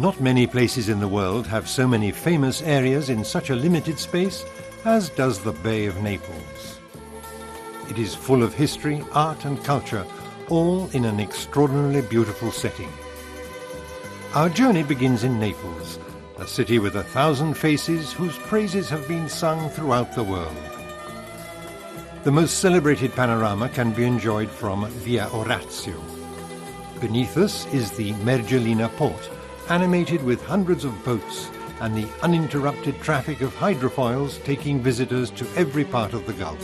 Not many places in the world have so many famous areas in such a limited space as does the Bay of Naples. It is full of history, art and culture, all in an extraordinarily beautiful setting. Our journey begins in Naples, a city with 1,000 faces whose praises have been sung throughout the world. The most celebrated panorama can be enjoyed from Via Orazio. Beneath us is the Mergellina port, animated with hundreds of boats and the uninterrupted traffic of hydrofoils taking visitors to every part of the Gulf.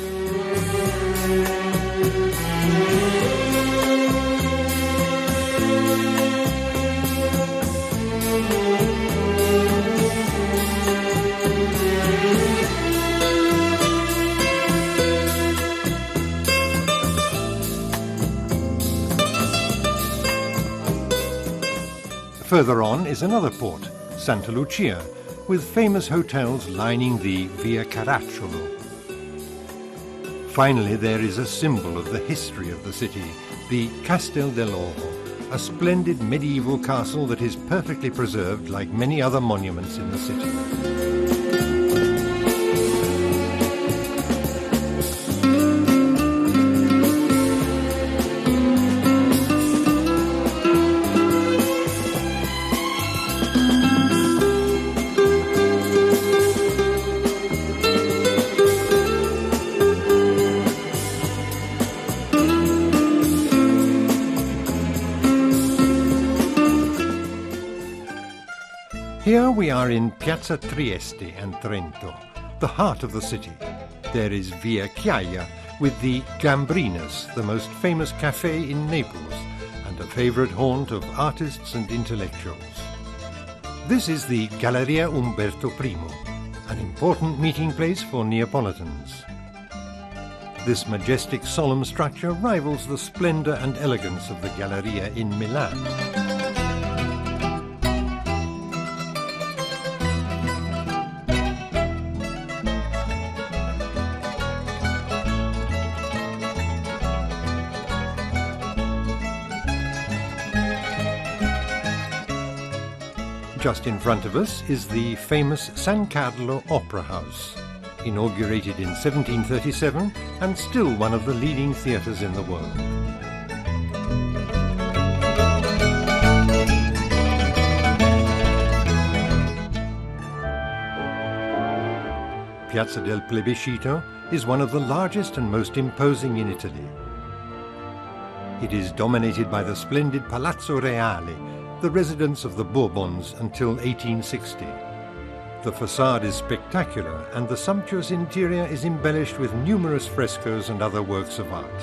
Further on is another port, Santa Lucia, with famous hotels lining the Via Caracciolo. Finally, there is a symbol of the history of the city, the Castel dell'Oro, a splendid medieval castle that is perfectly preserved like many other monuments in the city. Here we are in Piazza Trieste and Trento, the heart of the city. There is Via Chiaia with the Gambrinas, the most famous cafe in Naples and a favorite haunt of artists and intellectuals. This is the Galleria Umberto I, an important meeting place for Neapolitans. This majestic solemn structure rivals the splendor and elegance of the Galleria in Milan. Just in front of us is the famous San Carlo Opera House, inaugurated in 1737 and still one of the leading theatres in the world. Piazza del Plebiscito is one of the largest and most imposing in Italy. It is dominated by the splendid Palazzo Reale, the residence of the Bourbons until 1860. The facade is spectacular and the sumptuous interior is embellished with numerous frescoes and other works of art.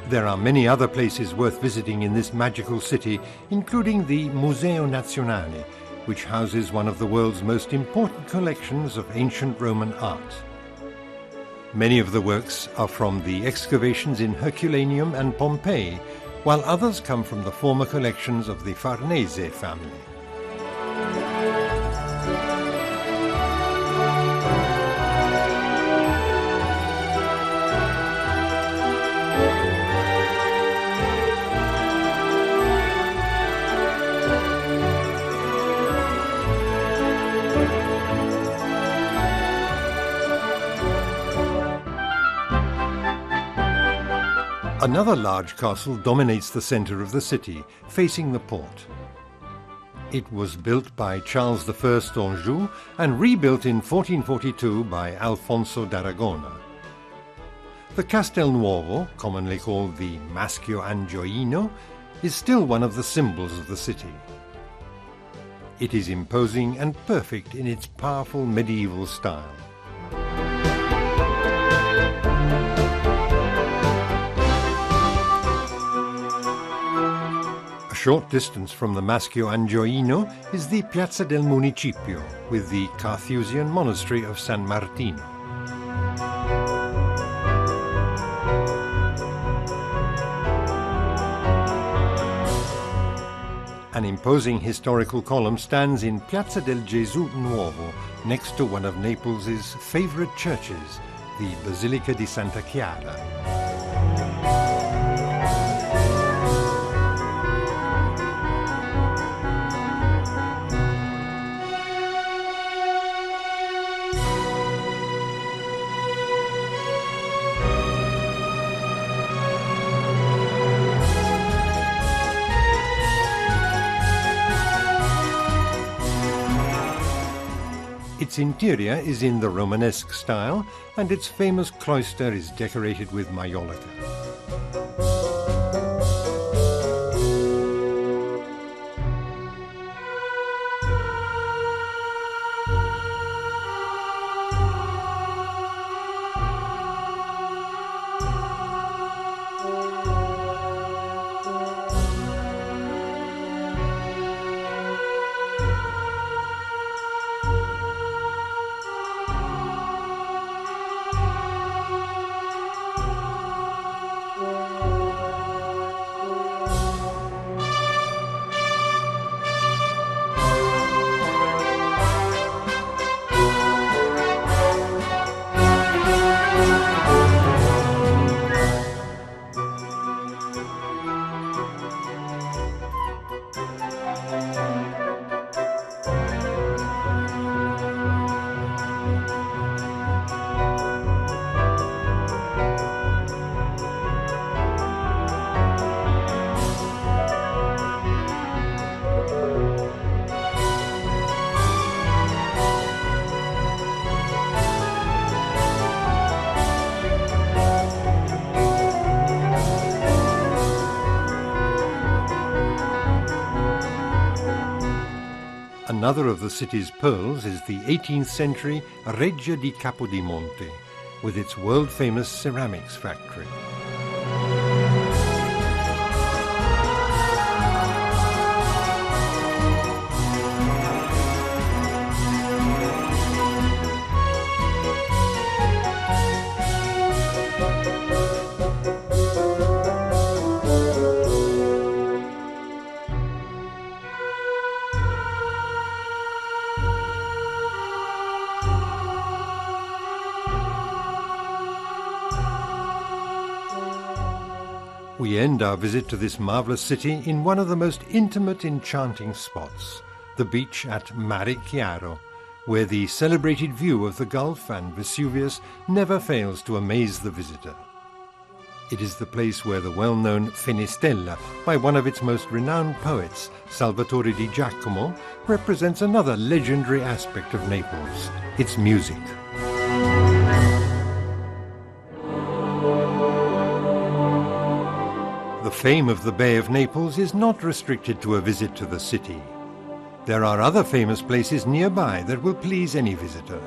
There are many other places worth visiting in this magical city, including the Museo Nazionale, which houses one of the world's most important collections of ancient Roman art. Many of the works are from the excavations in Herculaneum and Pompeii, while others come from the former collections of the Farnese family. Another large castle dominates the center of the city, facing the port. It was built by Charles I d'Anjou and rebuilt in 1442 by Alfonso d'Aragona. The Castel Nuovo, commonly called the Maschio Angioino, is still one of the symbols of the city. It is imposing and perfect in its powerful medieval style. A short distance from the Maschio Angioino is the Piazza del Municipio, with the Carthusian monastery of San Martino. An imposing historical column stands in Piazza del Gesù Nuovo, next to one of Naples' favorite churches, the Basilica di Santa Chiara. Its interior is in the Romanesque style, and its famous cloister is decorated with maiolica. Another of the city's pearls is the 18th century Reggia di Capodimonte, with its world-famous ceramics factory. We end our visit to this marvellous city in one of the most intimate, enchanting spots, the beach at Mare Chiaro, where the celebrated view of the Gulf and Vesuvius never fails to amaze the visitor. It is the place where the well-known Fenestella, by one of its most renowned poets, Salvatore di Giacomo, represents another legendary aspect of Naples, its music. The fame of the Bay of Naples is not restricted to a visit to the city. There are other famous places nearby that will please any visitor.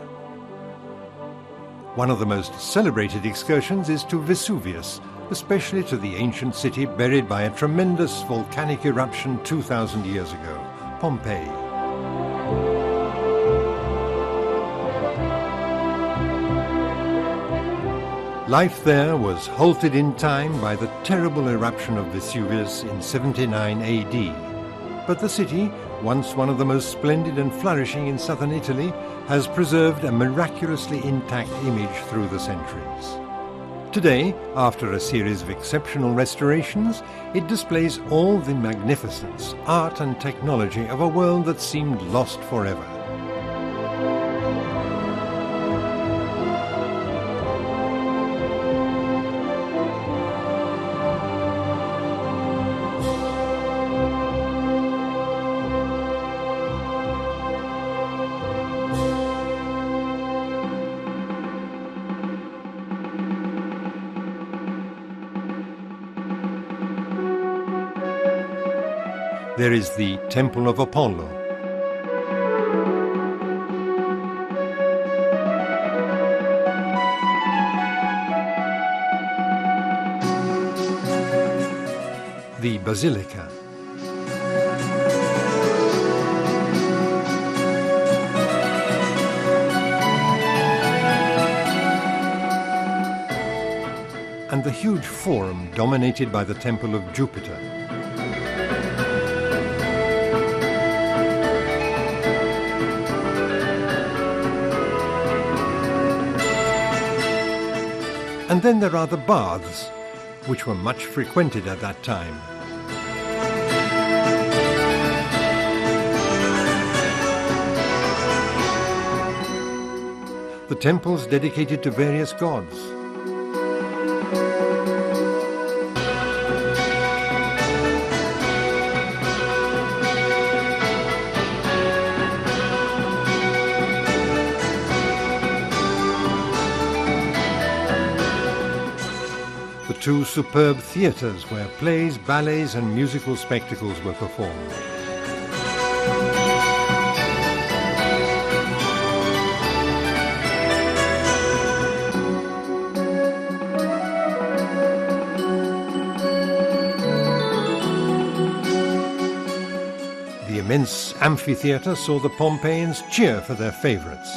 One of the most celebrated excursions is to Vesuvius, especially to the ancient city buried by a tremendous volcanic eruption 2,000 years ago, Pompeii. Life there was halted in time by the terrible eruption of Vesuvius in 79 AD. But the city, once one of the most splendid and flourishing in southern Italy, has preserved a miraculously intact image through the centuries. Today, after a series of exceptional restorations, it displays all the magnificence, art and technology of a world that seemed lost forever. There is the Temple of Apollo. The Basilica. and the huge forum dominated by the temple of Jupiter. And then there are the baths, which were much frequented at that time. The temples dedicated to various gods. The two superb theatres where plays, ballets and musical spectacles were performed. The immense amphitheatre saw the Pompeians cheer for their favourites.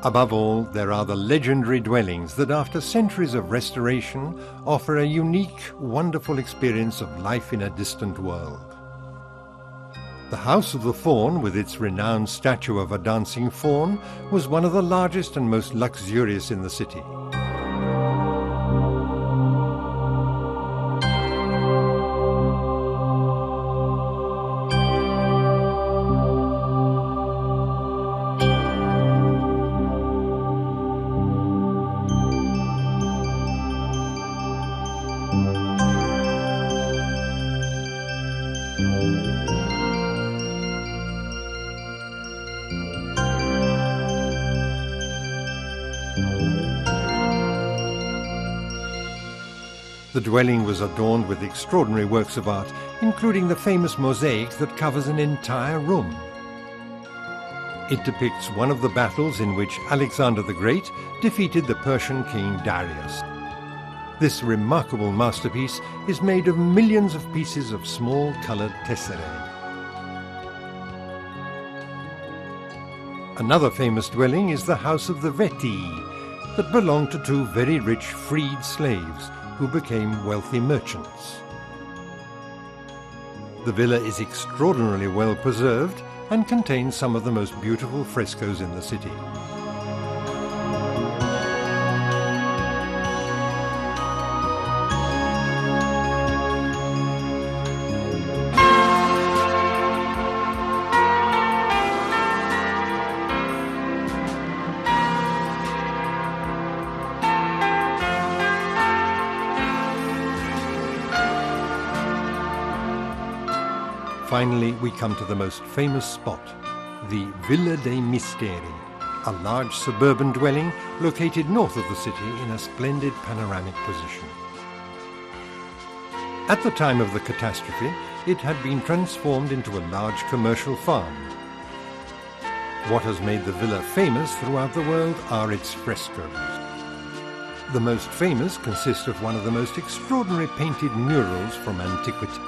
Above all, there are the legendary dwellings that, after centuries of restoration, offer a unique, wonderful experience of life in a distant world. The House of the Faun, with its renowned statue of a dancing faun, was one of the largest and most luxurious in the city. The dwelling was adorned with extraordinary works of art, including the famous mosaic that covers an entire room. It depicts one of the battles in which Alexander the Great defeated the Persian king Darius. This remarkable masterpiece is made of millions of pieces of small coloured tesserae. Another famous dwelling is the House of the Vetii, that belonged to two very rich freed slaves who became wealthy merchants. The villa is extraordinarily well preserved and contains some of the most beautiful frescoes in the city. Finally, we come to the most famous spot, the Villa dei Misteri, a large suburban dwelling located north of the city in a splendid panoramic position. At the time of the catastrophe, it had been transformed into a large commercial farm. What has made the villa famous throughout the world are its frescoes. The most famous consist of one of the most extraordinary painted murals from antiquity.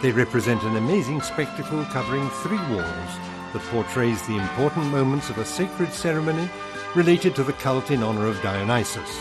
They represent an amazing spectacle covering 3 walls that portrays the important moments of a sacred ceremony related to the cult in honor of Dionysus.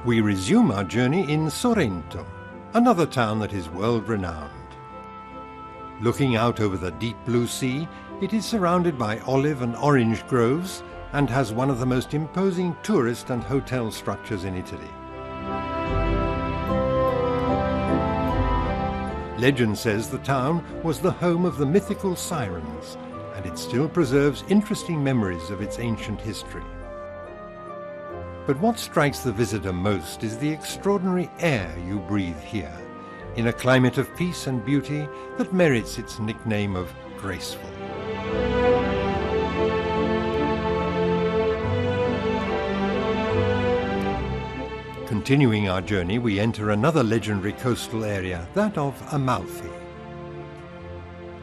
We resume our journey in Sorrento, another town that is world-renowned. Looking out over the deep blue sea, it is surrounded by olive and orange groves and has one of the most imposing tourist and hotel structures in Italy. Legend says the town was the home of the mythical sirens, and it still preserves interesting memories of its ancient history. But what strikes the visitor most is the extraordinary air you breathe here, in a climate of peace and beauty that merits its nickname of graceful. Continuing our journey, we enter another legendary coastal area, that of Amalfi.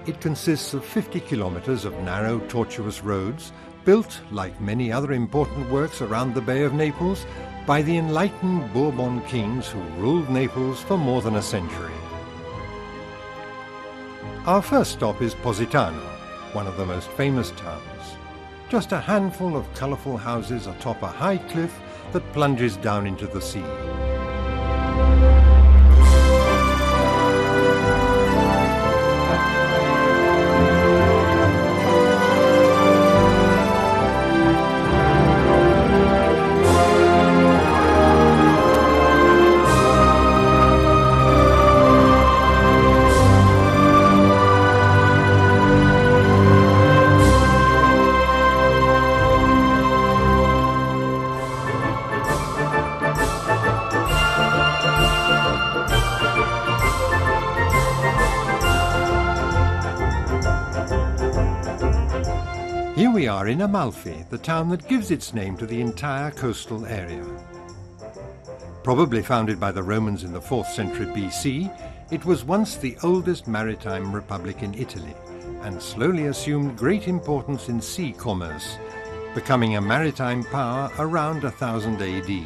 It consists of 50 kilometers of narrow, tortuous roads, built, like many other important works around the Bay of Naples, by the enlightened Bourbon kings who ruled Naples for more than a century. Our first stop is Positano, one of the most famous towns. Just a handful of colourful houses atop a high cliff that plunges down into the sea. Here we are in Amalfi, the town that gives its name to the entire coastal area. Probably founded by the Romans in the 4th century BC, it was once the oldest maritime republic in Italy and slowly assumed great importance in sea commerce, becoming a maritime power around 1000 AD.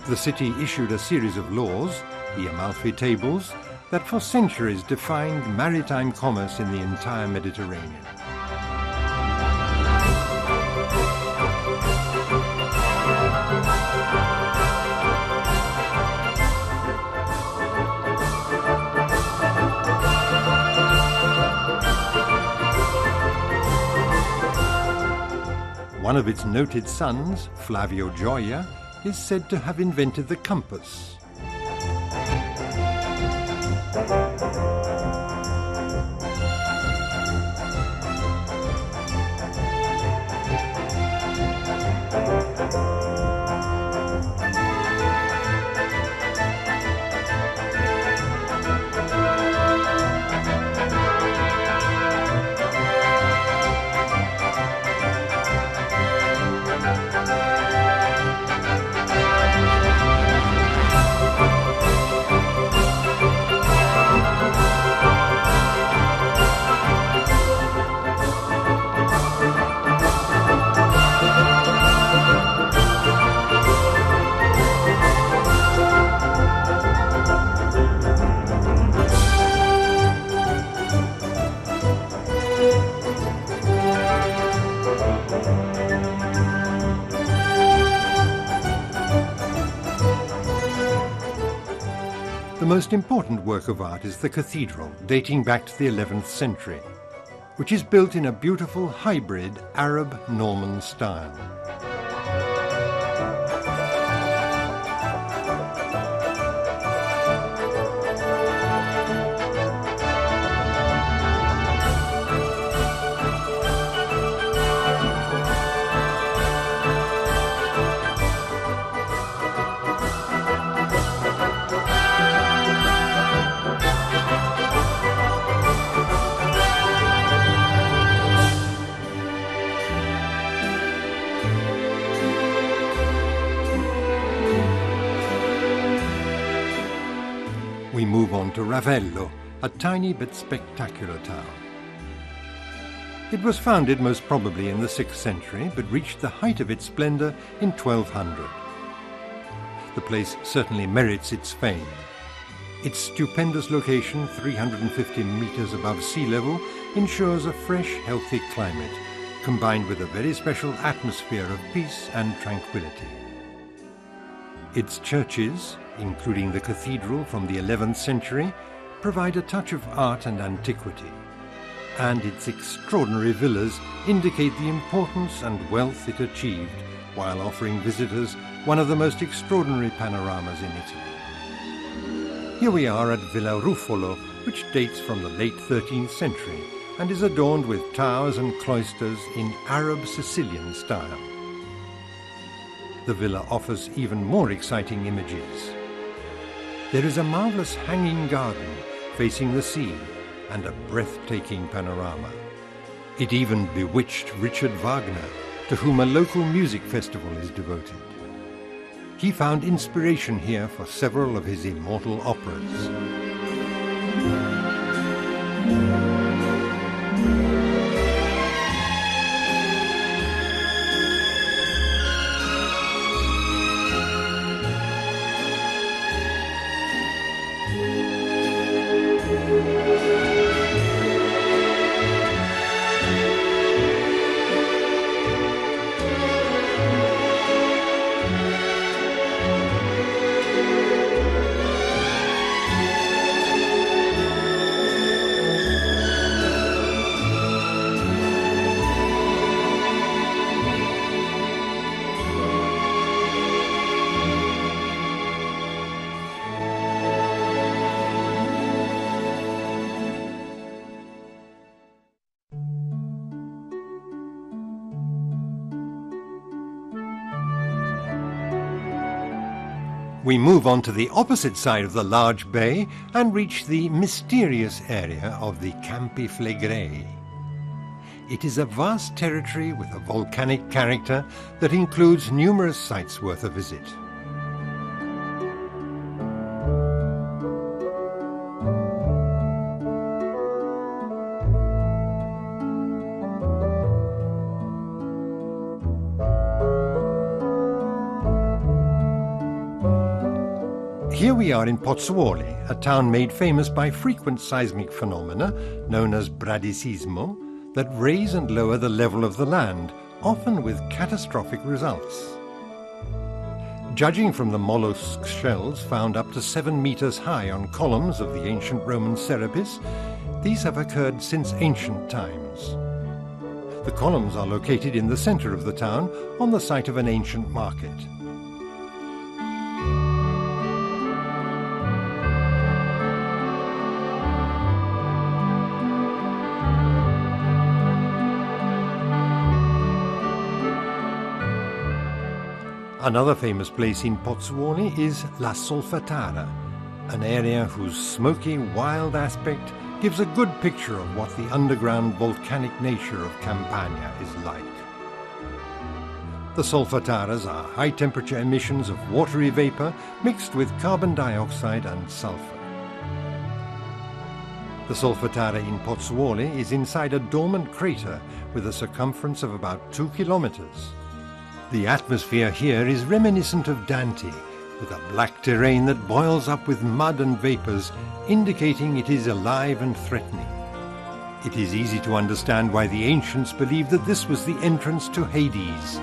The city issued a series of laws, the Amalfi Tables, that for centuries defined maritime commerce in the entire Mediterranean. One of its noted sons, Flavio Gioia, is said to have invented the compass. The most important work of art is the cathedral, dating back to the 11th century, which is built in a beautiful hybrid Arab-Norman style. We move on to Ravello, a tiny but spectacular town. It was founded most probably in the 6th century, but reached the height of its splendor in 1200. The place certainly merits its fame. Its stupendous location, 350 meters above sea level, ensures a fresh, healthy climate, combined with a very special atmosphere of peace and tranquility. Its churches, including the cathedral from the 11th century, provide a touch of art and antiquity. and its extraordinary villas indicate the importance and wealth it achieved while offering visitors one of the most extraordinary panoramas in Italy. Here we are at Villa Ruffolo, which dates from the late 13th century and is adorned with towers and cloisters in Arab Sicilian style. The villa offers even more exciting images. There is a marvelous hanging garden facing the sea and a breathtaking panorama. It even bewitched Richard Wagner, to whom a local music festival is devoted. He found inspiration here for several of his immortal operas. We move on to the opposite side of the large bay and reach the mysterious area of the Campi Flegrei. It is a vast territory with a volcanic character that includes numerous sites worth a visit. Here we are in Pozzuoli, a town made famous by frequent seismic phenomena, known as bradisismo, that raise and lower the level of the land, often with catastrophic results. Judging from the mollusk shells found up to 7 meters high on columns of the ancient Roman Serapis, these have occurred since ancient times. The columns are located in the center of the town, on the site of an ancient market. Another famous place in Pozzuoli is La Solfatara, an area whose smoky, wild aspect gives a good picture of what the underground volcanic nature of Campania is like. The solfataras are high-temperature emissions of watery vapor mixed with carbon dioxide and sulfur. The solfatara in Pozzuoli is inside a dormant crater with a circumference of about 2 kilometers. The atmosphere here is reminiscent of Dante, with a black terrain that boils up with mud and vapors, indicating it is alive and threatening. It is easy to understand why the ancients believed that this was the entrance to Hades.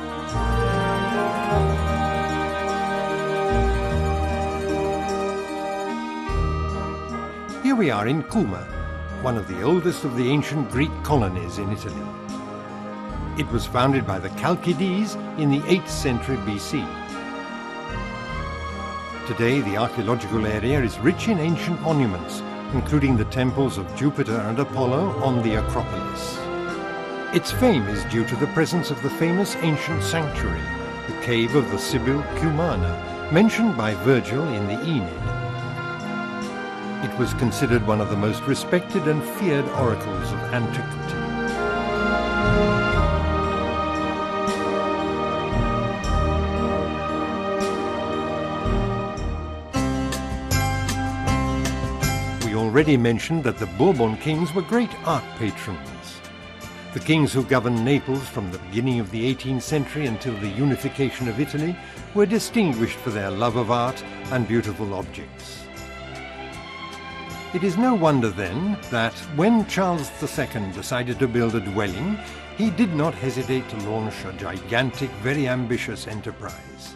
Here we are in Cuma, one of the oldest of the ancient Greek colonies in Italy. It was founded by the Chalcidies in the 8th century BC. Today, the archaeological area is rich in ancient monuments, including the temples of Jupiter and Apollo on the Acropolis. Its fame is due to the presence of the famous ancient sanctuary, the cave of the Sibyl Cumana, mentioned by Virgil in the Aeneid. It was considered one of the most respected and feared oracles of antiquity. Already mentioned that the Bourbon kings were great art patrons. The kings who governed Naples from the beginning of the 18th century until the unification of Italy were distinguished for their love of art and beautiful objects. It is no wonder then that when Charles II decided to build a dwelling, he did not hesitate to launch a gigantic, very ambitious enterprise.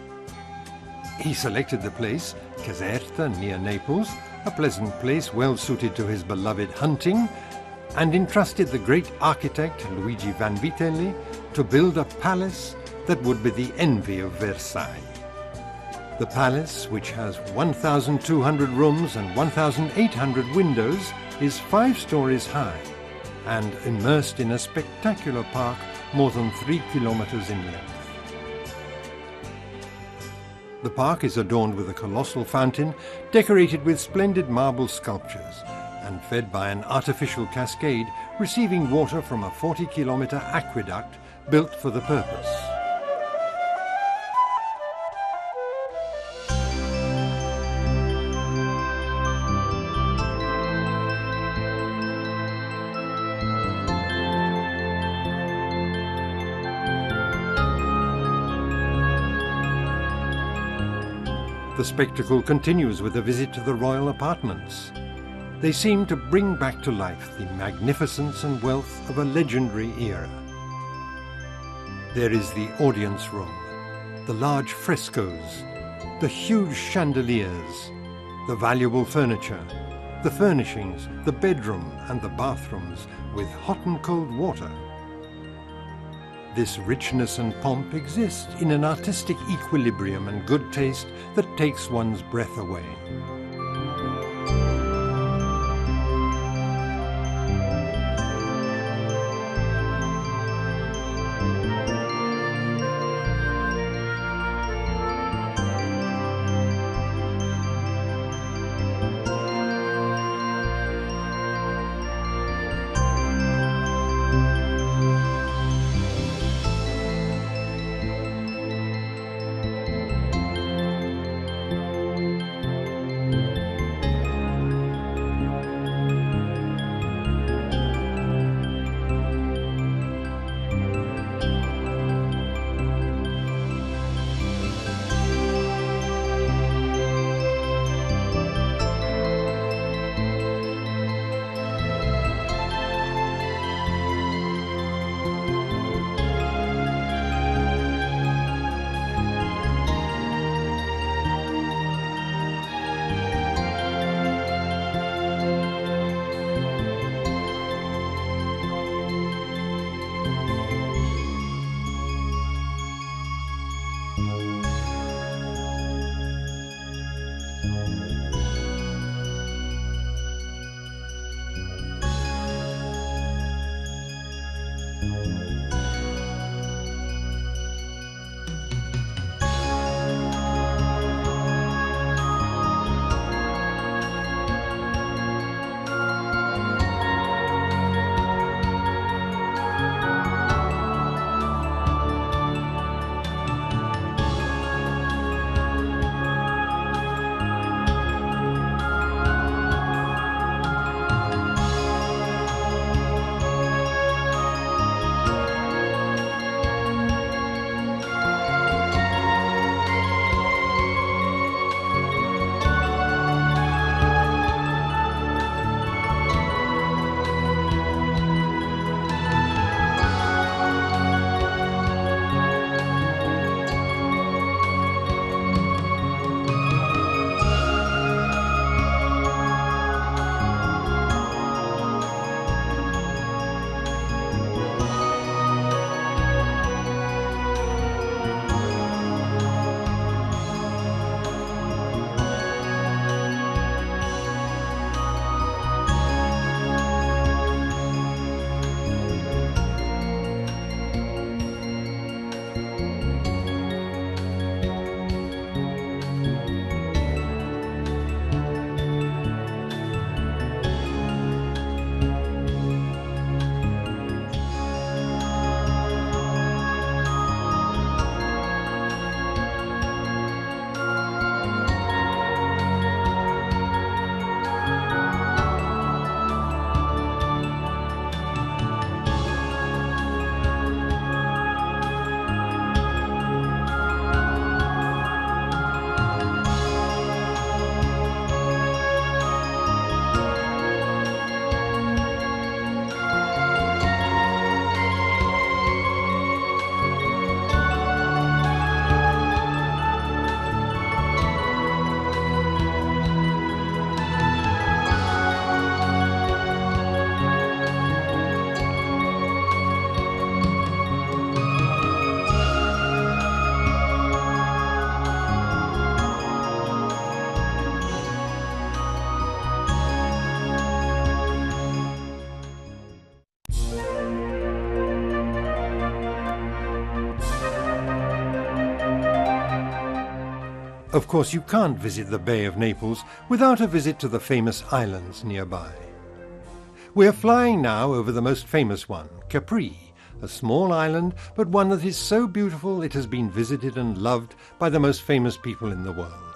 He selected the place, Caserta, near Naples, a pleasant place well suited to his beloved hunting, and entrusted the great architect Luigi Vanvitelli to build a palace that would be the envy of Versailles. The palace, which has 1,200 rooms and 1,800 windows, is 5 stories high and immersed in a spectacular park more than 3 kilometers in length. The park is adorned with a colossal fountain decorated with splendid marble sculptures and fed by an artificial cascade receiving water from a 40-kilometer aqueduct built for the purpose. The spectacle continues with a visit to the royal apartments. They seem to bring back to life the magnificence and wealth of a legendary era. There is the audience room, the large frescoes, the huge chandeliers, the valuable furniture, the furnishings, the bedroom and the bathrooms with hot and cold water. This richness and pomp exist in an artistic equilibrium and good taste that takes one's breath away. Of course, you can't visit the Bay of Naples without a visit to the famous islands nearby. We're flying now over the most famous one, Capri, a small island, but one that is so beautiful it has been visited and loved by the most famous people in the world.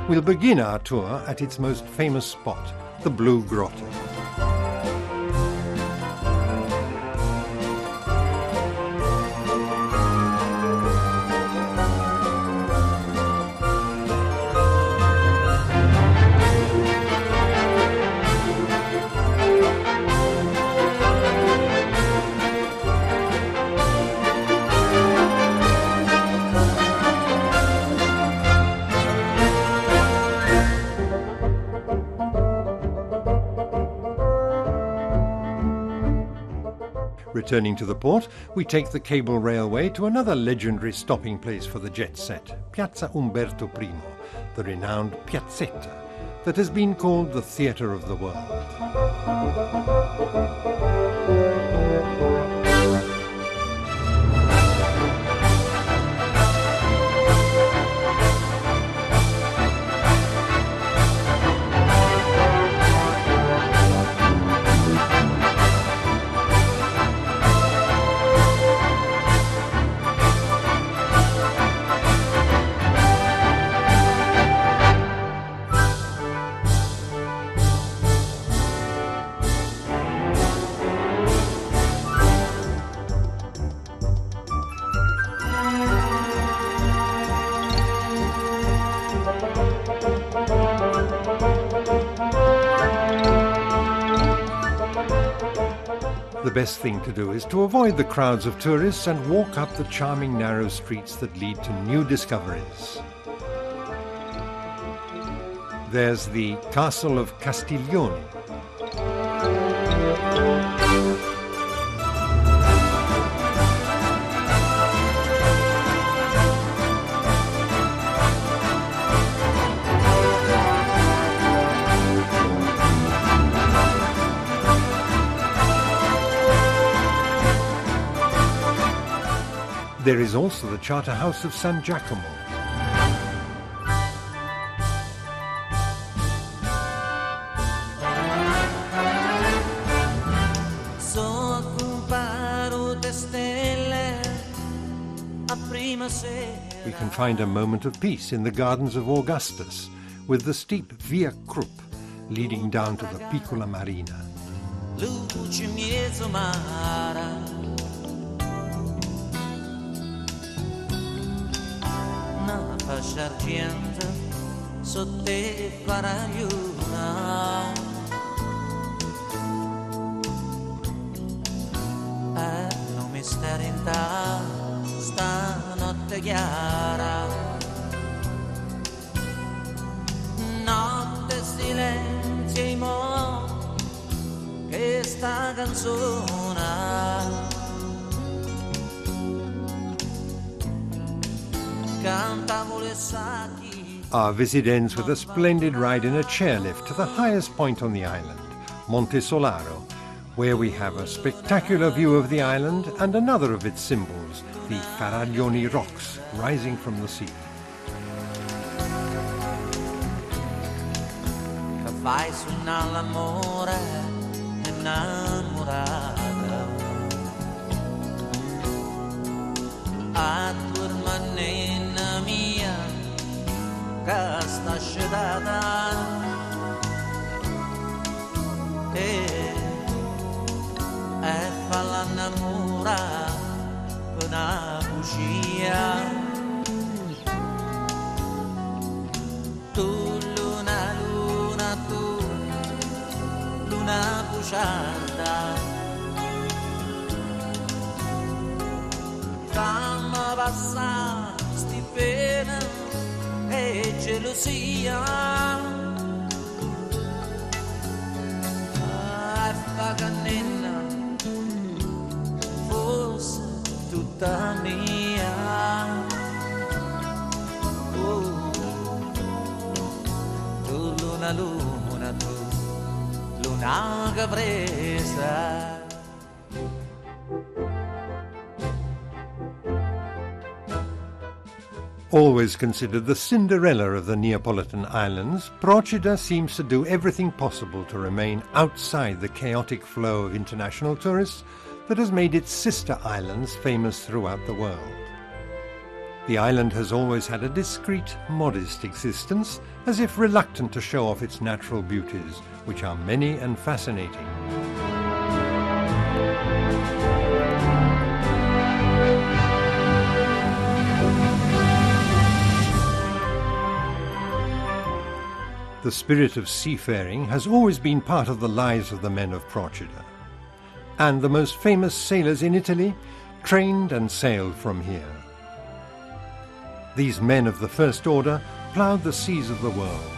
We'll begin our tour at its most famous spot, the Blue Grotto. Returning to the port, we take the cable railway to another legendary stopping place for the jet set, Piazza Umberto I, the renowned Piazzetta, that has been called the theatre of the world. The best thing to do is to avoid the crowds of tourists and walk up the charming narrow streets that lead to new discoveries. There's the Castle of Castiglione. There is also the Charter House of San Giacomo. We can find a moment of peace in the gardens of Augustus, with the steep Via Krupp leading down to the Piccola Marina. Fascia argento sotto te farà luna non mi stare in ta stanotte chiara notte silenzio e mo che sta canzone Our visit ends with a splendid ride in a chairlift to the highest point on the island, Monte Solaro, where we have a spectacular view of the island and another of its symbols, the Faraglioni rocks rising from the sea. Vai suonare l'amore innamorata a tua manina mia che sta sciatata e fa l'annamora con una bugia tu luna tu luna bugiarda fammi passare sti pena e gelosia fa cannella fosse tutta mia tu luna luna tu luna capresa. Always considered the Cinderella of the Neapolitan islands, Procida seems to do everything possible to remain outside the chaotic flow of international tourists that has made its sister islands famous throughout the world. The island has always had a discreet, modest existence, as if reluctant to show off its natural beauties, which are many and fascinating. The spirit of seafaring has always been part of the lives of the men of Procida, and the most famous sailors in Italy trained and sailed from here. These men of the first order ploughed the seas of the world.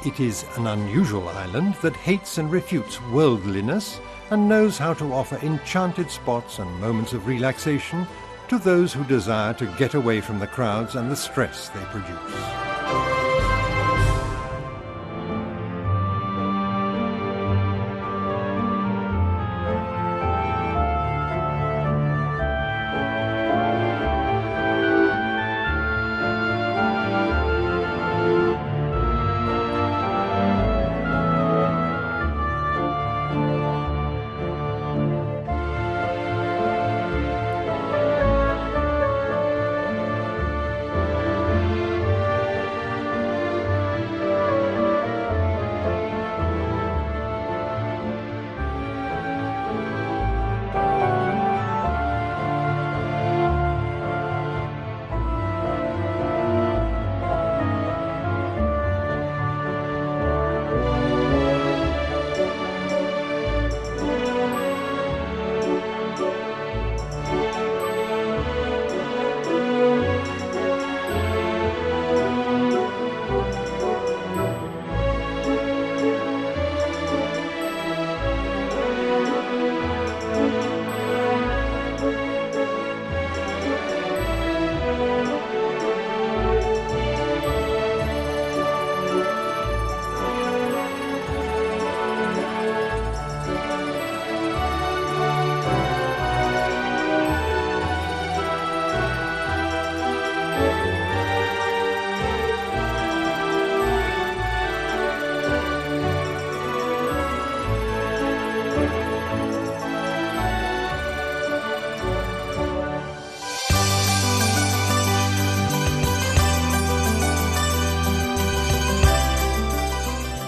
It is an unusual island that hates and refutes worldliness and knows how to offer enchanted spots and moments of relaxation to those who desire to get away from the crowds and the stress they produce.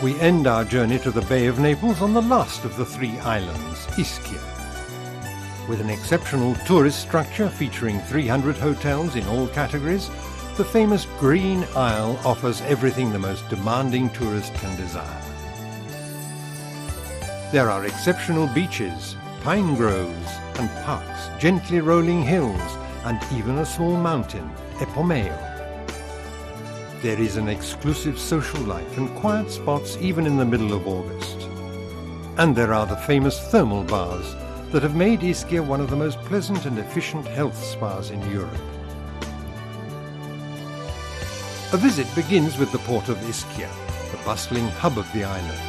We end our journey to the Bay of Naples on the last of the three islands, Ischia. With an exceptional tourist structure featuring 300 hotels in all categories, the famous Green Isle offers everything the most demanding tourist can desire. There are exceptional beaches, pine groves and parks, gently rolling hills, and even a small mountain, Pompeii. There is an exclusive social life and quiet spots even in the middle of August. And there are the famous thermal baths that have made Ischia one of the most pleasant and efficient health spas in Europe. A visit begins with the port of Ischia, the bustling hub of the island.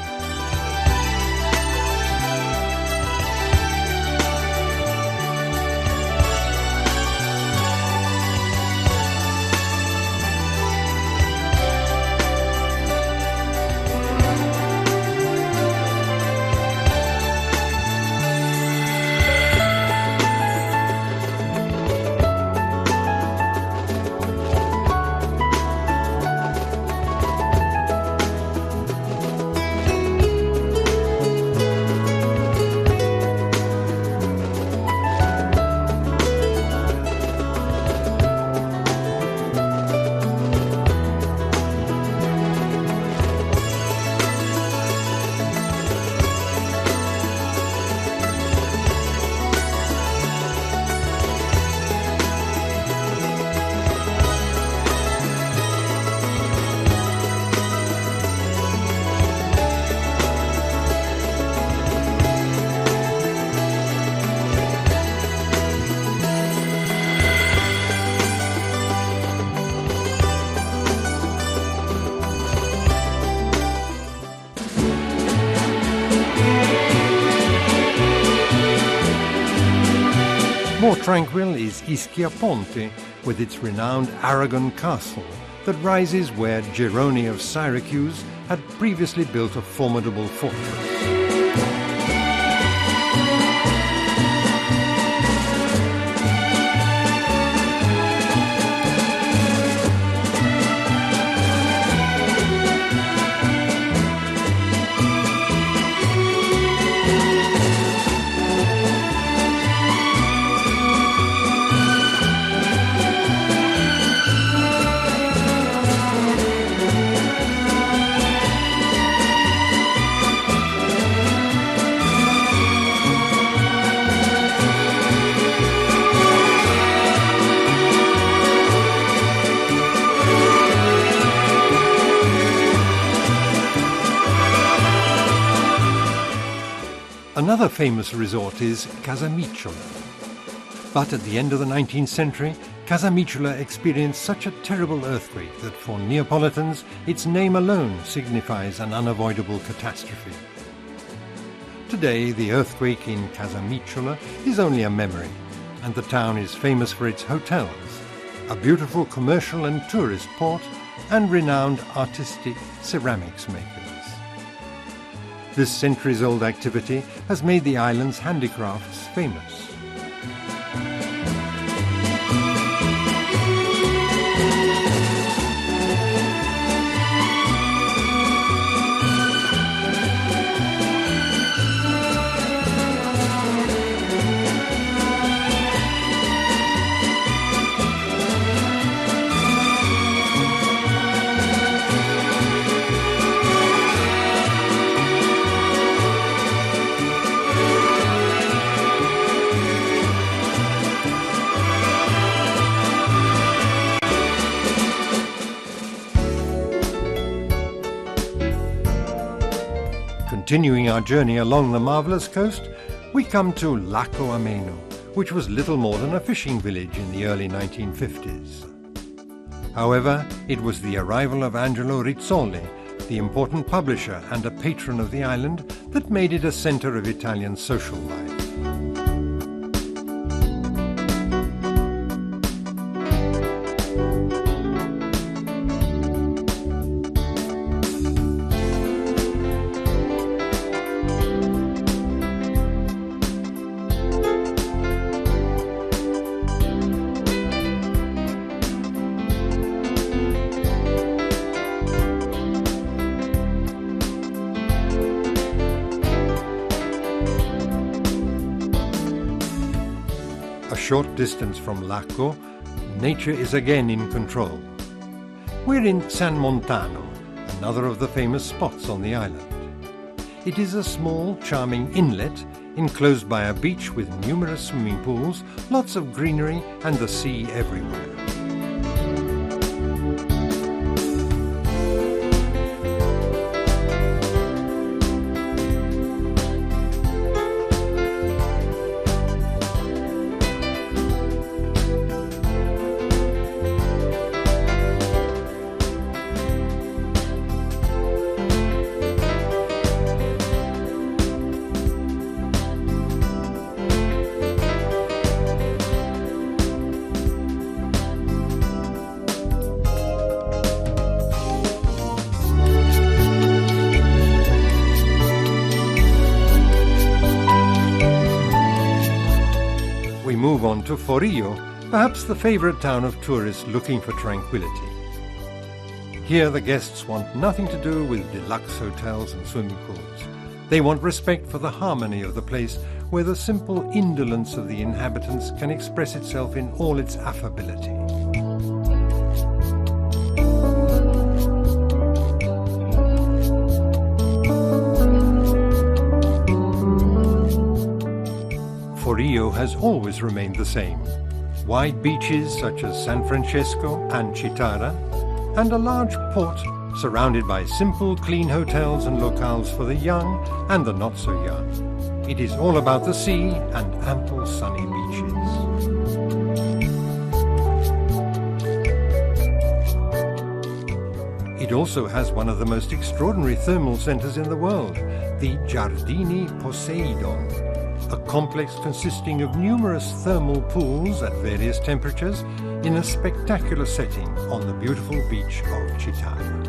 More tranquil is Ischia Ponte, with its renowned Aragon castle that rises where Gironi of Syracuse had previously built a formidable fortress. Another famous resort is Casamicciola. But at the end of the 19th century, Casamicciola experienced such a terrible earthquake that for Neapolitans, its name alone signifies an unavoidable catastrophe. Today, the earthquake in Casamicciola is only a memory, and the town is famous for its hotels, a beautiful commercial and tourist port, and renowned artistic ceramics makers. This centuries-old activity has made the island's handicrafts famous. Continuing our journey along the marvellous coast, we come to Lacco Ameno, which was little more than a fishing village in the early 1950s. However, it was the arrival of Angelo Rizzoli, the important publisher and a patron of the island, that made it a centre of Italian social life. A short distance from Lacco, nature is again in control. We're in San Montano, another of the famous spots on the island. It is a small, charming inlet enclosed by a beach with numerous swimming pools, lots of greenery, and the sea everywhere. We move on to Forio, perhaps the favorite town of tourists looking for tranquility. Here the guests want nothing to do with deluxe hotels and swimming pools. They want respect for the harmony of the place, where the simple indolence of the inhabitants can express itself in all its affability. Forio has always remained the same. Wide beaches such as San Francesco and Chitara, and a large port surrounded by simple, clean hotels and locales for the young and the not-so-young. It is all about the sea and ample sunny beaches. It also has one of the most extraordinary thermal centers in the world, the Giardini Poseidon, a complex consisting of numerous thermal pools at various temperatures in a spectacular setting on the beautiful beach of Chitara.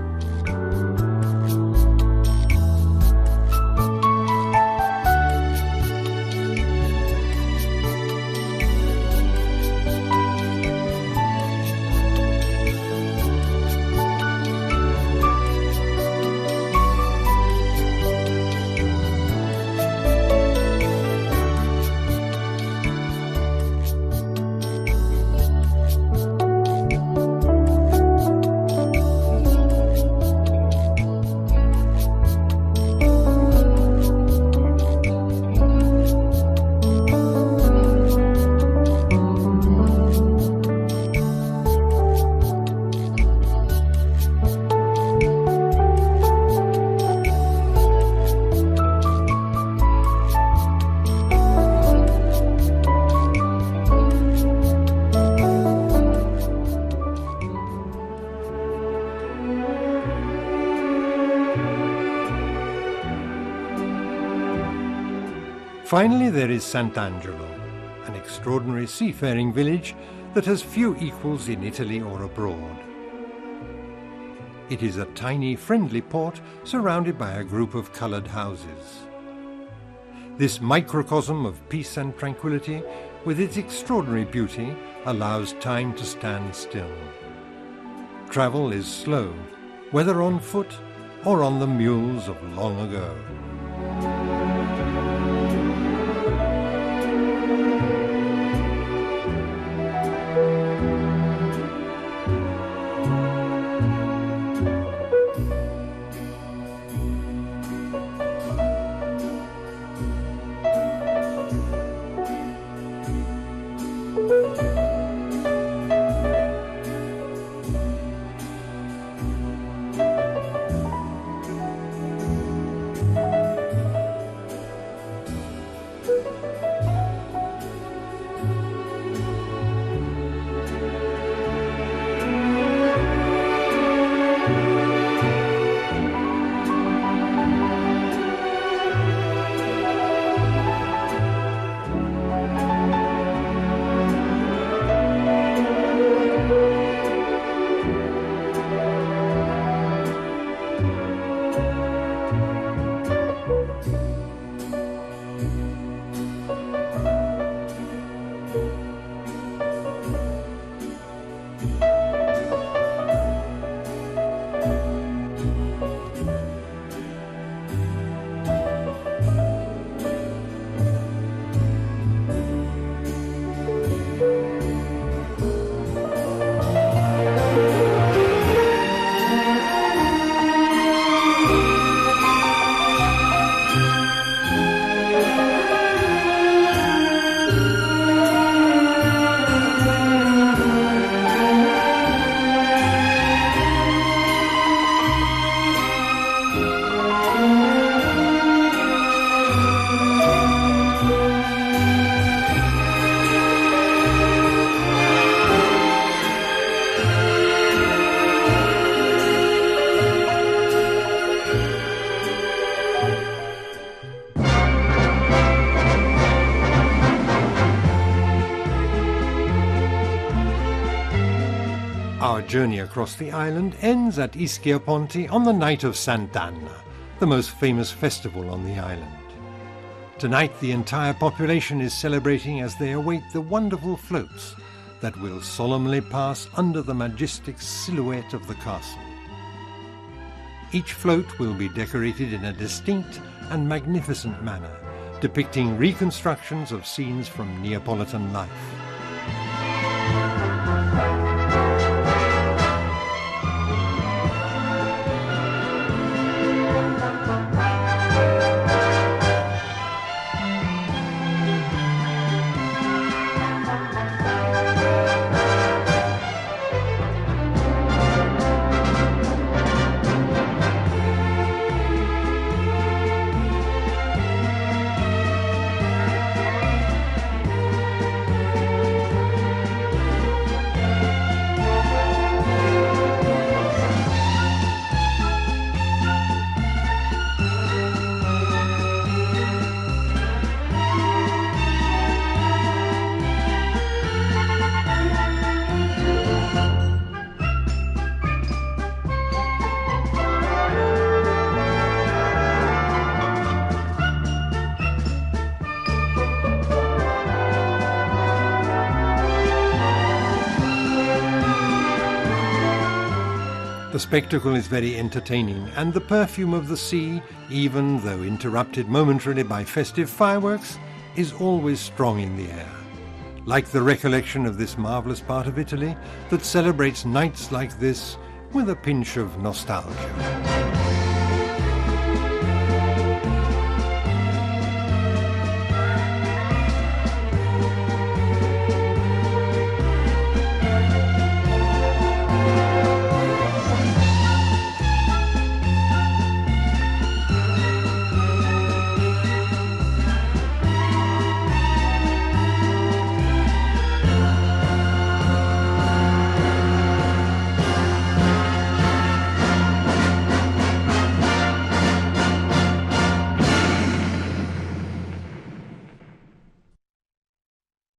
Finally, there is Sant'Angelo, an extraordinary seafaring village that has few equals in Italy or abroad. It is a tiny, friendly port surrounded by a group of coloured houses. This microcosm of peace and tranquility, with its extraordinary beauty, allows time to stand still. Travel is slow, whether on foot or on the mules of long ago. Our journey across the island ends at Ischia Ponte on the night of Sant'Anna, the most famous festival on the island. Tonight the entire population is celebrating as they await the wonderful floats that will solemnly pass under the majestic silhouette of the castle. Each float will be decorated in a distinct and magnificent manner, depicting reconstructions of scenes from Neapolitan life. The spectacle is very entertaining, and the perfume of the sea, even though interrupted momentarily by festive fireworks, is always strong in the air. Like the recollection of this marvellous part of Italy that celebrates nights like this with a pinch of nostalgia.